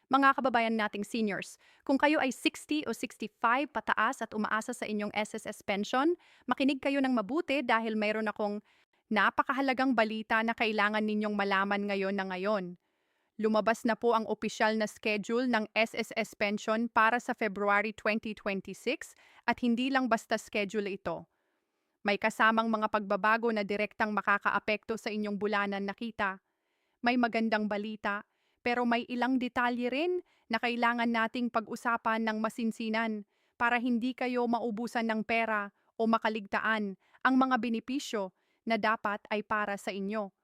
Mga kababayan nating seniors, kung kayo ay 60 o 65 pataas at umaasa sa inyong SSS pension, makinig kayo ng mabuti dahil mayroon akong napakahalagang balita na kailangan ninyong malaman ngayon na ngayon. Lumabas na po ang opisyal na schedule ng SSS pension para sa February 2026 at hindi lang basta schedule ito. May kasamang mga pagbabago na direktang makakaapekto sa inyong bulanan na kita. May magandang balita, pero may ilang detalye rin na kailangan nating pag-usapan ng masinsinan para hindi kayo maubusan ng pera o makaligtaan ang mga benepisyo na dapat ay para sa inyo.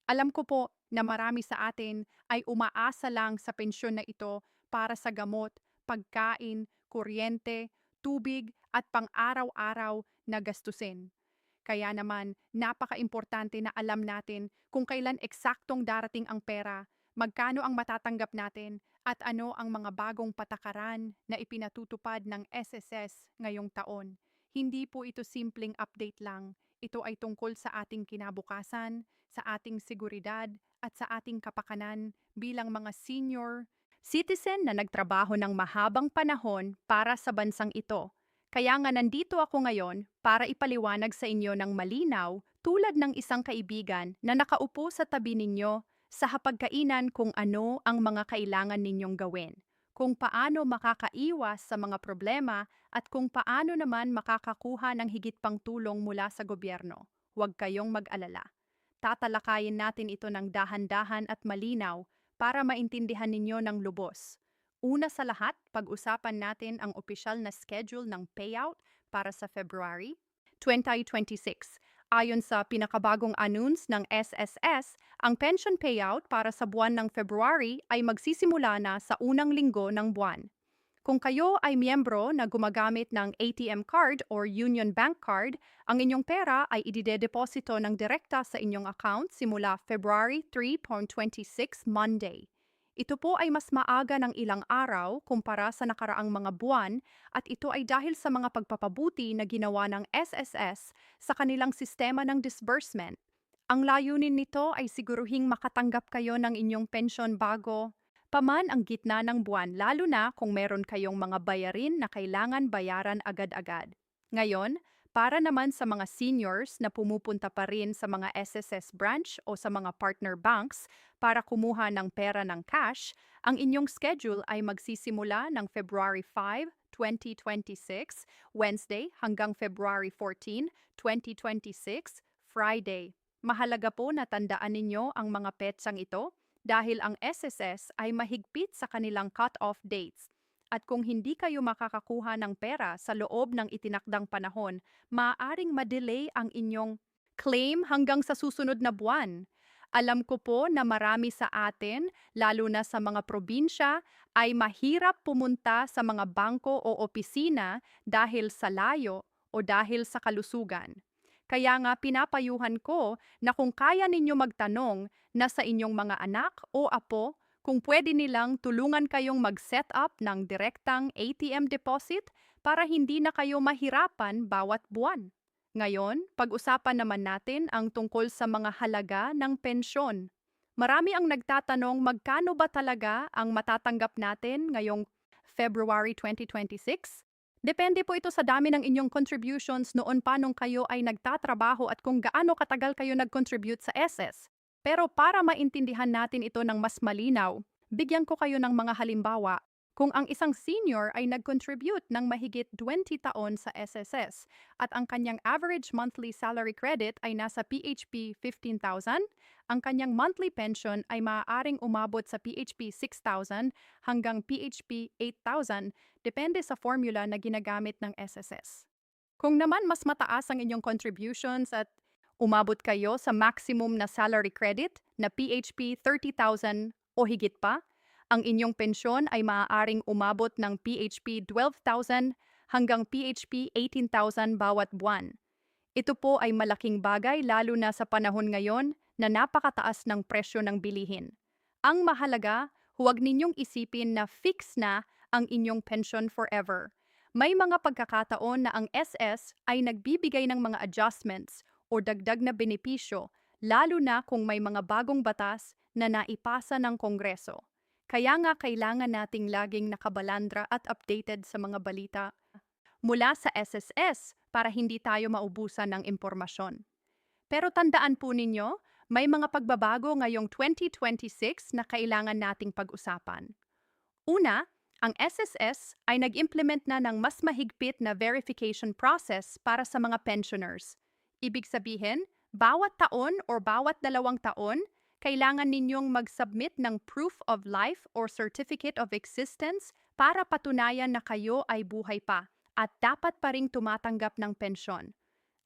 Alam ko po na marami sa atin ay umaasa lang sa pensyon na ito para sa gamot, pagkain, kuryente, tubig at pang-araw-araw na gastusin. Kaya naman, napaka-importante na alam natin kung kailan eksaktong darating ang pera, magkano ang matatanggap natin, at ano ang mga bagong patakaran na ipinatutupad ng SSS ngayong taon. Hindi po ito simpleng update lang. Ito ay tungkol sa ating kinabukasan, sa ating seguridad, at sa ating kapakanan bilang mga senior citizen na nagtrabaho ng mahabang panahon para sa bansang ito. Kaya nga nandito ako ngayon para ipaliwanag sa inyo ng malinaw tulad ng isang kaibigan na nakaupo sa tabi ninyo sa hapagkainan kung ano ang mga kailangan ninyong gawin, kung paano makakaiwas sa mga problema at kung paano naman makakakuha ng higit pang tulong mula sa gobyerno. Huwag kayong mag-alala. Tatalakayin natin ito ng dahan-dahan at malinaw para maintindihan ninyo ng lubos. Una sa lahat, pag-usapan natin ang opisyal na schedule ng payout para sa February 2026. Ayon sa pinakabagong announce ng SSS, ang pension payout para sa buwan ng February ay magsisimula na sa unang linggo ng buwan. Kung kayo ay miyembro na gumagamit ng ATM card or Union Bank card, ang inyong pera ay idedeposito ng direkta sa inyong account simula February 3.26 Monday. Ito po ay mas maaga ng ilang araw kumpara sa nakaraang mga buwan at ito ay dahil sa mga pagpapabuti na ginawa ng SSS sa kanilang sistema ng disbursement. Ang layunin nito ay siguruhing makatanggap kayo ng inyong pensyon bago paman ang gitna ng buwan, lalo na kung meron kayong mga bayarin na kailangan bayaran agad-agad. Ngayon, para naman sa mga seniors na pumupunta pa rin sa mga SSS branch o sa mga partner banks para kumuha ng pera ng cash, ang inyong schedule ay magsisimula ng February 5, 2026, Wednesday hanggang February 14, 2026, Friday. Mahalaga po na tandaan ninyo ang mga petsang ito dahil ang SSS ay mahigpit sa kanilang cut-off dates. At kung hindi kayo makakakuha ng pera sa loob ng itinakdang panahon, maaaring ma-delay ang inyong claim hanggang sa susunod na buwan. Alam ko po na marami sa atin, lalo na sa mga probinsya, ay mahirap pumunta sa mga bangko o opisina dahil sa layo o dahil sa kalusugan. Kaya nga pinapayuhan ko na kung kaya ninyo magtanong na sa inyong mga anak o apo kung pwede nilang tulungan kayong mag-set up ng direktang ATM deposit para hindi na kayo mahirapan bawat buwan. Ngayon, pag-usapan naman natin ang tungkol sa mga halaga ng pensyon. Marami ang nagtatanong magkano ba talaga ang matatanggap natin ngayong February 2026? Depende po ito sa dami ng inyong contributions noon pa nung kayo ay nagtatrabaho at kung gaano katagal kayo nag-contribute sa SS. Pero para maintindihan natin ito ng mas malinaw, bigyan ko kayo ng mga halimbawa. Kung ang isang senior ay nag-contribute ng mahigit 20 taon sa SSS at ang kanyang average monthly salary credit ay nasa PHP 15,000, ang kanyang monthly pension ay maaaring umabot sa PHP 6,000 hanggang PHP 8,000 depende sa formula na ginagamit ng SSS. Kung naman mas mataas ang inyong contributions at umabot kayo sa maximum na salary credit na PHP 30,000 o higit pa, ang inyong pensyon ay maaaring umabot ng PHP 12,000 hanggang PHP 18,000 bawat buwan. Ito po ay malaking bagay lalo na sa panahon ngayon na napakataas ng presyo ng bilihin. Ang mahalaga, huwag ninyong isipin na fix na ang inyong pension forever. May mga pagkakataon na ang SS ay nagbibigay ng mga adjustments o dagdag na benepisyo, lalo na kung may mga bagong batas na naipasa ng Kongreso. Kaya nga kailangan nating laging nakabalandra at updated sa mga balita mula sa SSS para hindi tayo maubusan ng impormasyon. Pero tandaan po ninyo, may mga pagbabago ngayong 2026 na kailangan nating pag-usapan. Una, ang SSS ay nag-implement na ng mas mahigpit na verification process para sa mga pensioners. Ibig sabihin, bawat taon o bawat 2 taon, kailangan ninyong mag-submit ng proof of life or certificate of existence para patunayan na kayo ay buhay pa at dapat pa ring tumatanggap ng pensyon.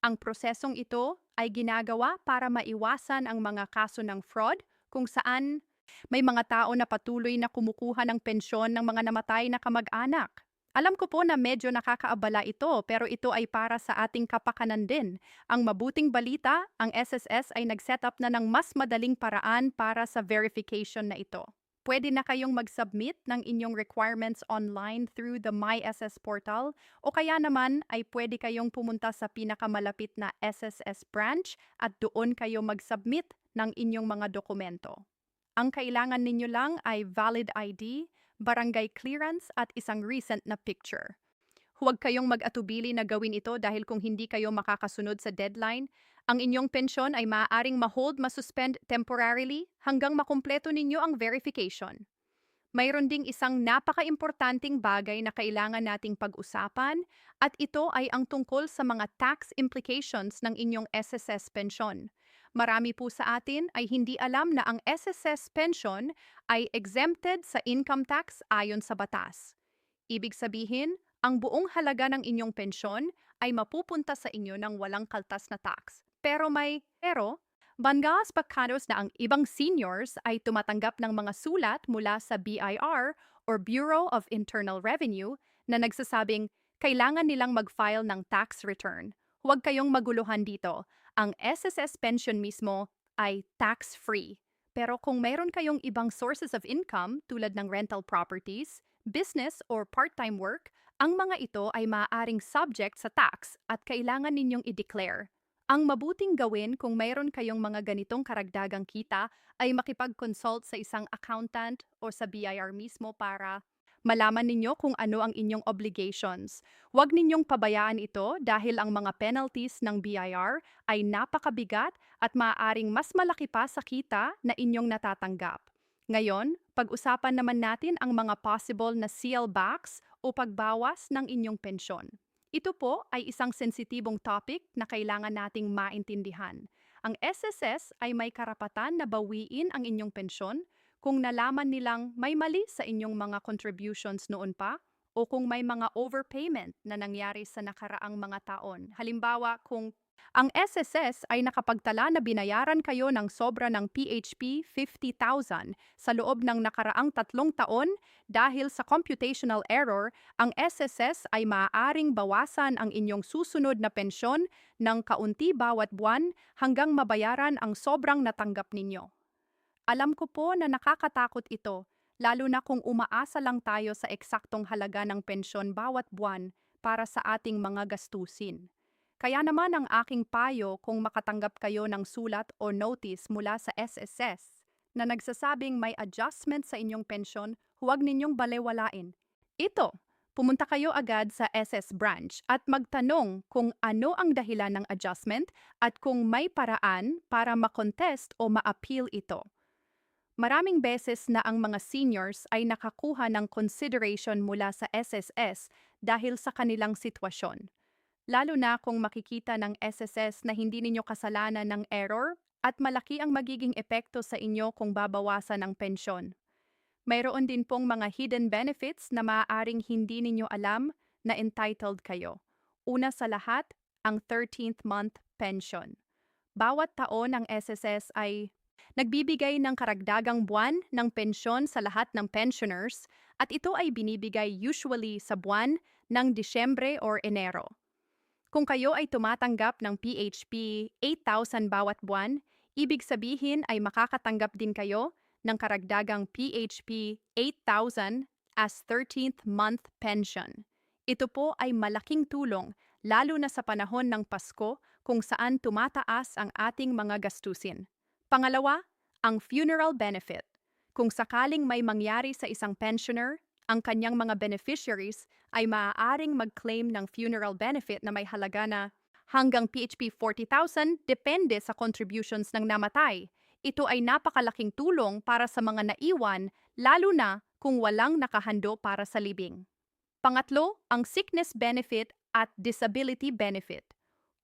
Ang prosesong ito ay ginagawa para maiwasan ang mga kaso ng fraud kung saan may mga tao na patuloy na kumukuha ng pensyon ng mga namatay na kamag-anak. Alam ko po na medyo nakakaabala ito pero ito ay para sa ating kapakanan din. Ang mabuting balita, ang SSS ay nag-set up na ng mas madaling paraan para sa verification na ito. Pwede na kayong mag-submit ng inyong requirements online through the MySS portal o kaya naman ay pwede kayong pumunta sa pinakamalapit na SSS branch at doon kayo mag-submit ng inyong mga dokumento. Ang kailangan ninyo lang ay valid ID, barangay clearance at isang recent na picture. Huwag kayong mag-atubili na gawin ito dahil kung hindi kayo makakasunod sa deadline, ang inyong pensyon ay maaaring ma-hold, ma-suspend temporarily hanggang makumpleto ninyo ang verification. Mayroon ding isang napaka-importanting bagay na kailangan nating pag-usapan at ito ay ang tungkol sa mga tax implications ng inyong SSS pension. Marami po sa atin ay hindi alam na ang SSS pension ay exempted sa income tax ayon sa batas. Ibig sabihin, ang buong halaga ng inyong pensyon ay mapupunta sa inyo ng walang kaltas na tax. Pero, bangas pagkanos na ang ibang seniors ay tumatanggap ng mga sulat mula sa BIR or Bureau of Internal Revenue na nagsasabing kailangan nilang mag-file ng tax return. Huwag kayong maguluhan dito. Ang SSS pension mismo ay tax-free. Pero kung mayroon kayong ibang sources of income tulad ng rental properties, business or part-time work, ang mga ito ay maaaring subject sa tax at kailangan ninyong i-declare. Ang mabuting gawin kung mayroon kayong mga ganitong karagdagang kita ay makipag-consult sa isang accountant o sa BIR mismo para malaman ninyo kung ano ang inyong obligations. Huwag ninyong pabayaan ito dahil ang mga penalties ng BIR ay napakabigat at maaaring mas malaki pa sa kita na inyong natatanggap. Ngayon, pag-usapan naman natin ang mga possible na sealbacks o pagbawas ng inyong pensyon. Ito po ay isang sensitibong topic na kailangan nating maintindihan. Ang SSS ay may karapatan na bawiin ang inyong pensyon kung nalaman nilang may mali sa inyong mga contributions noon pa o kung may mga overpayment na nangyari sa nakaraang mga taon. Halimbawa, kung ang SSS ay nakapagtala na binayaran kayo ng sobra ng PHP 50,000 sa loob ng nakaraang 3 taon dahil sa computational error, ang SSS ay maaaring bawasan ang inyong susunod na pensyon ng kaunti bawat buwan hanggang mabayaran ang sobrang natanggap ninyo. Alam ko po na nakakatakot ito, lalo na kung umaasa lang tayo sa eksaktong halaga ng pensyon bawat buwan para sa ating mga gastusin. Kaya naman ang aking payo kung makatanggap kayo ng sulat o notice mula sa SSS na nagsasabing may adjustment sa inyong pensyon, huwag ninyong balewalain. Ito, pumunta kayo agad sa SS branch at magtanong kung ano ang dahilan ng adjustment at kung may paraan para makontest o ma-appeal ito. Maraming beses na ang mga seniors ay nakakuha ng consideration mula sa SSS dahil sa kanilang sitwasyon. Lalo na kung makikita ng SSS na hindi ninyo kasalanan ng error at malaki ang magiging epekto sa inyo kung babawasan ang pensyon. Mayroon din pong mga hidden benefits na maaaring hindi ninyo alam na entitled kayo. Una sa lahat, ang 13th month pension. Bawat taon ang SSS ay nagbibigay ng karagdagang buwan ng pensyon sa lahat ng pensioners at ito ay binibigay usually sa buwan ng Disyembre or Enero. Kung kayo ay tumatanggap ng PHP 8,000 bawat buwan, ibig sabihin ay makakatanggap din kayo ng karagdagang PHP 8,000 as 13th month pension. Ito po ay malaking tulong lalo na sa panahon ng Pasko kung saan tumataas ang ating mga gastusin. Pangalawa, ang funeral benefit. Kung sakaling may mangyari sa isang pensioner, ang kanyang mga beneficiaries ay maaaring mag-claim ng funeral benefit na may halaga na hanggang PHP 40,000 depende sa contributions ng namatay. Ito ay napakalaking tulong para sa mga naiwan, lalo na kung walang nakahando para sa libing. Pangatlo, ang sickness benefit at disability benefit.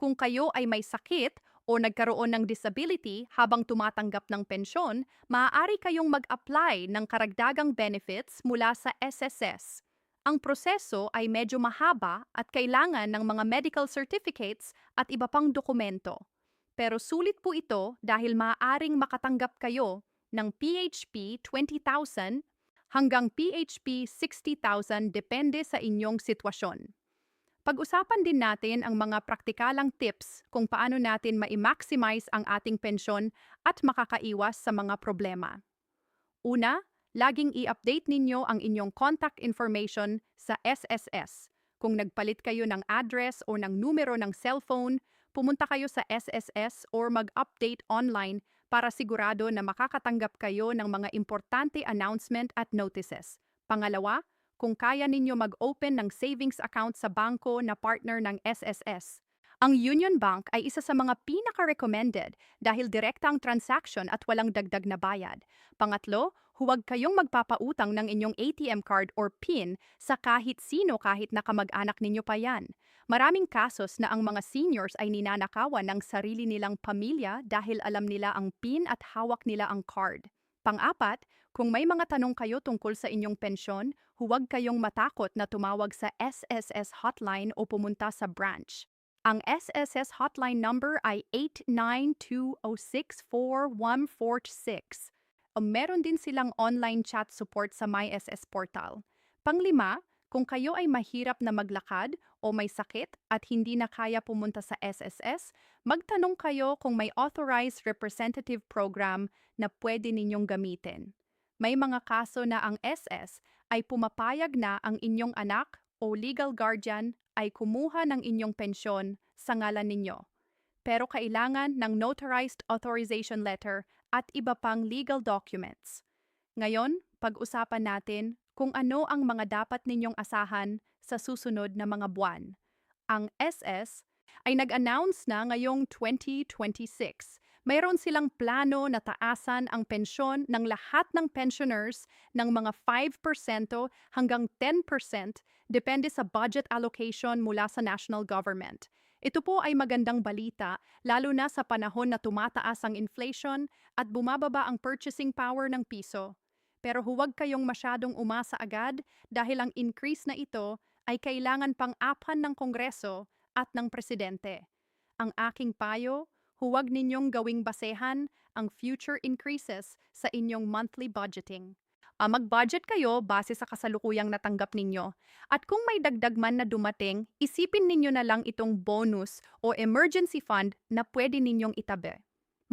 Kung kayo ay may sakit o nagkaroon ng disability habang tumatanggap ng pensyon, maaari kayong mag-apply ng karagdagang benefits mula sa SSS. Ang proseso ay medyo mahaba at kailangan ng mga medical certificates at iba pang dokumento. Pero sulit po ito dahil maaaring makatanggap kayo ng PHP 20,000 hanggang PHP 60,000 depende sa inyong sitwasyon. Pag-usapan din natin ang mga praktikalang tips kung paano natin ma-maximize ang ating pensyon at makakaiwas sa mga problema. Una, laging i-update ninyo ang inyong contact information sa SSS. Kung nagpalit kayo ng address o ng numero ng cellphone, pumunta kayo sa SSS or mag-update online para sigurado na makakatanggap kayo ng mga importante announcement at notices. Pangalawa, kung kaya ninyo mag-open ng savings account sa bangko na partner ng SSS. Ang Union Bank ay isa sa mga pinaka-recommended dahil direkta ang transaction at walang dagdag na bayad. Pangatlo, huwag kayong magpapautang ng inyong ATM card or PIN sa kahit sino kahit na kamag-anak ninyo pa yan. Maraming kasos na ang mga seniors ay ninanakawan ng sarili nilang pamilya dahil alam nila ang PIN at hawak nila ang card. Pang-apat, kung may mga tanong kayo tungkol sa inyong pensyon, huwag kayong matakot na tumawag sa SSS hotline o pumunta sa branch. Ang SSS hotline number ay 892064146. Meron din silang online chat support sa MySS portal. Panglima, kung kayo ay mahirap na maglakad o may sakit at hindi na kaya pumunta sa SSS, magtanong kayo kung may authorized representative program na pwede ninyong gamitin. May mga kaso na ang SS ay pumapayag na ang inyong anak o legal guardian ay kumuha ng inyong pensyon sa ngalan ninyo. Pero kailangan ng notarized authorization letter at iba pang legal documents. Ngayon, pag-usapan natin kung ano ang mga dapat ninyong asahan sa susunod na mga buwan. Ang SS ay nag-announce na ngayong 2026. Mayroon silang plano na taasan ang pensyon ng lahat ng pensioners ng mga 5% hanggang 10% depende sa budget allocation mula sa national government. Ito po ay magandang balita lalo na sa panahon na tumataas ang inflation at bumababa ang purchasing power ng piso. Pero huwag kayong masyadong umasa agad dahil ang increase na ito ay kailangan pang-apan ng Kongreso at ng Presidente. Ang aking payo, huwag ninyong gawing basehan ang future increases sa inyong monthly budgeting. Mag-budget kayo base sa kasalukuyang natanggap ninyo. At kung may dagdag man na dumating, isipin ninyo na lang itong bonus o emergency fund na pwede ninyong itabi.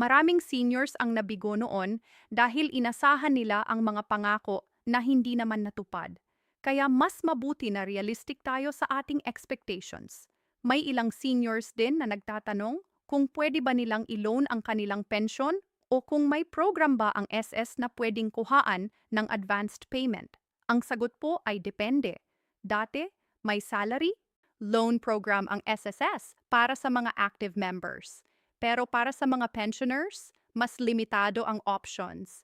Maraming seniors ang nabigo noon dahil inasahan nila ang mga pangako na hindi naman natupad. Kaya mas mabuti na realistic tayo sa ating expectations. May ilang seniors din na nagtatanong kung pwede ba nilang i-loan ang kanilang pension o kung may program ba ang SS na pwedeng kuhaan ng advanced payment. Ang sagot po ay depende. Dati, may salary, loan program ang SSS para sa mga active members. Pero para sa mga pensioners, mas limitado ang options.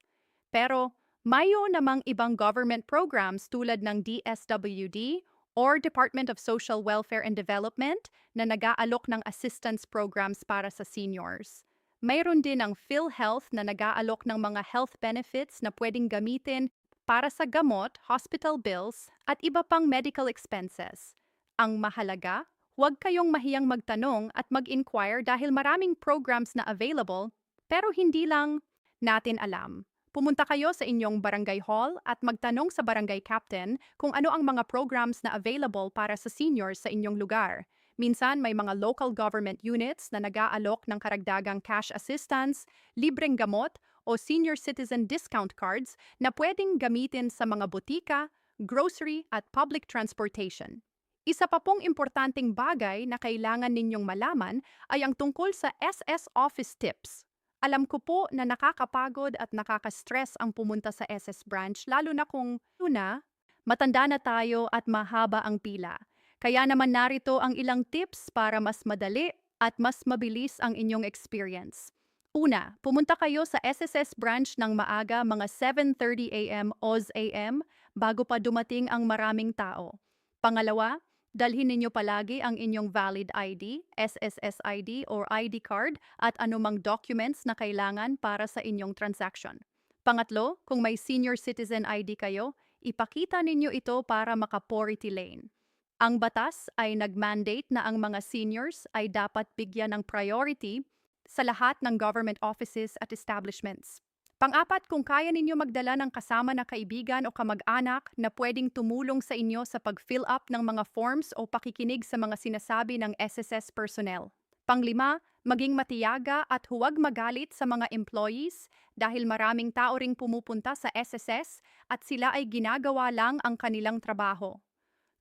Pero mayo namang ibang government programs tulad ng DSWD or Department of Social Welfare and Development na nag-aalok ng assistance programs para sa seniors. Mayroon din ang PhilHealth na nag-aalok ng mga health benefits na pwedeng gamitin para sa gamot, hospital bills, at iba pang medical expenses. Ang mahalaga, huwag kayong mahiyang magtanong at mag-inquire dahil maraming programs na available, pero hindi lang natin alam. Pumunta kayo sa inyong barangay hall at magtanong sa barangay captain kung ano ang mga programs na available para sa seniors sa inyong lugar. Minsan may mga local government units na nag-aalok ng karagdagang cash assistance, libreng gamot o senior citizen discount cards na pwedeng gamitin sa mga butika, grocery at public transportation. Isa pa pong importanteng bagay na kailangan ninyong malaman ay ang tungkol sa SS Office Tips. Alam ko po na nakakapagod at nakaka-stress ang pumunta sa SS branch lalo na kung una, matanda na tayo at mahaba ang pila. Kaya naman narito ang ilang tips para mas madali at mas mabilis ang inyong experience. Una, pumunta kayo sa SSS branch ng maaga mga 7:30 a.m. Oz AM bago pa dumating ang maraming tao. Pangalawa, dalhin ninyo palagi ang inyong valid ID, SSS ID or ID card at anumang documents na kailangan para sa inyong transaction. Pangatlo, kung may senior citizen ID kayo, ipakita ninyo ito para maka-priority lane. Ang batas ay nag-mandate na ang mga seniors ay dapat bigyan ng priority sa lahat ng government offices at establishments. Pang-apat, kung kaya ninyo magdala ng kasama na kaibigan o kamag-anak na pwedeng tumulong sa inyo sa pag-fill up ng mga forms o pakikinig sa mga sinasabi ng SSS personnel. Panglima, maging matiyaga at huwag magalit sa mga employees dahil maraming tao ring pumupunta sa SSS at sila ay ginagawa lang ang kanilang trabaho.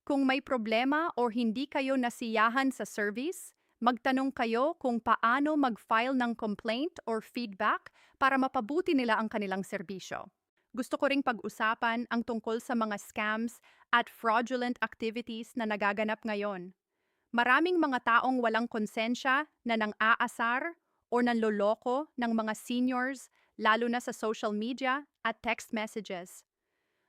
Kung may problema o hindi kayo nasiyahan sa service, magtanong kayo kung paano mag-file ng complaint or feedback para mapabuti nila ang kanilang serbisyo. Gusto ko ring pag-usapan ang tungkol sa mga scams at fraudulent activities na nagaganap ngayon. Maraming mga taong walang konsensya na nang-aasar o nanloloko ng mga seniors lalo na sa social media at text messages.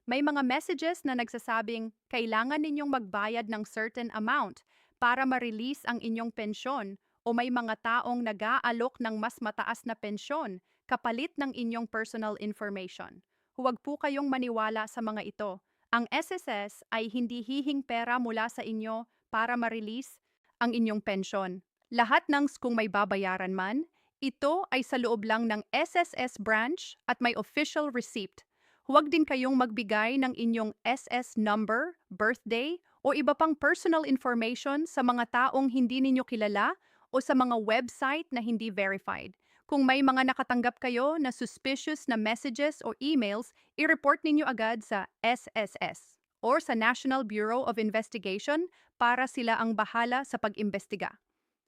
May mga messages na nagsasabing kailangan ninyong magbayad ng certain amount para ma-release ang inyong pensyon o may mga taong nag-aalok ng mas mataas na pensyon kapalit ng inyong personal information. Huwag po kayong maniwala sa mga ito. Ang SSS ay hindi hihing pera mula sa inyo para ma-release ang inyong pensyon. Lahat ng kung may babayaran man, ito ay sa loob lang ng SSS branch at may official receipt. Huwag din kayong magbigay ng inyong SS number, birthday, o iba pang personal information sa mga taong hindi ninyo kilala o sa mga website na hindi verified. Kung may mga nakatanggap kayo na suspicious na messages o emails, i-report ninyo agad sa SSS or sa National Bureau of Investigation para sila ang bahala sa pag-imbestiga.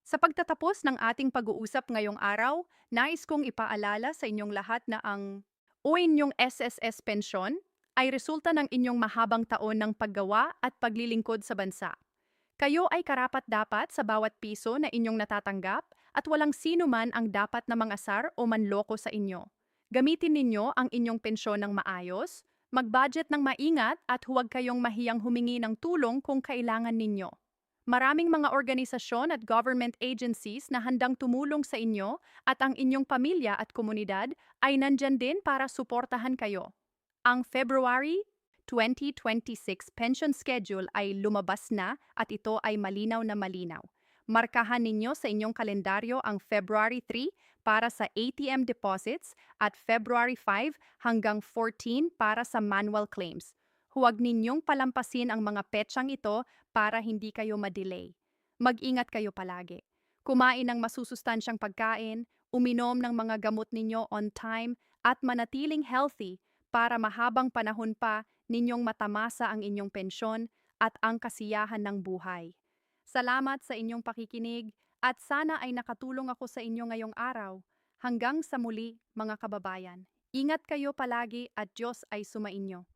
Sa pagtatapos ng ating pag-uusap ngayong araw, nais kong ipaalala sa inyong lahat na ang o inyong SSS pensyon ay resulta ng inyong mahabang taon ng paggawa at paglilingkod sa bansa. Kayo ay karapat-dapat sa bawat piso na inyong natatanggap at walang sino man ang dapat na mangasar o manloko sa inyo. Gamitin ninyo ang inyong pensyon ng maayos, mag-budget ng maingat at huwag kayong mahiyang humingi ng tulong kung kailangan ninyo. Maraming mga organisasyon at government agencies na handang tumulong sa inyo at ang inyong pamilya at komunidad ay nandyan din para suportahan kayo. Ang February 2026 pension schedule ay lumabas na at ito ay malinaw na malinaw. Markahan ninyo sa inyong kalendaryo ang February 3 para sa ATM deposits at February 5 hanggang 14 para sa manual claims. Huwag ninyong palampasin ang mga petsang ito para hindi kayo ma-delay. Mag-ingat kayo palagi. Kumain ng masusustansyang pagkain, uminom ng mga gamot ninyo on time, at manatiling healthy para mahabang panahon pa ninyong matamasa ang inyong pensyon at ang kasiyahan ng buhay. Salamat sa inyong pakikinig at sana ay nakatulong ako sa inyo ngayong araw. Hanggang sa muli, mga kababayan. Ingat kayo palagi at Diyos ay sumainyo.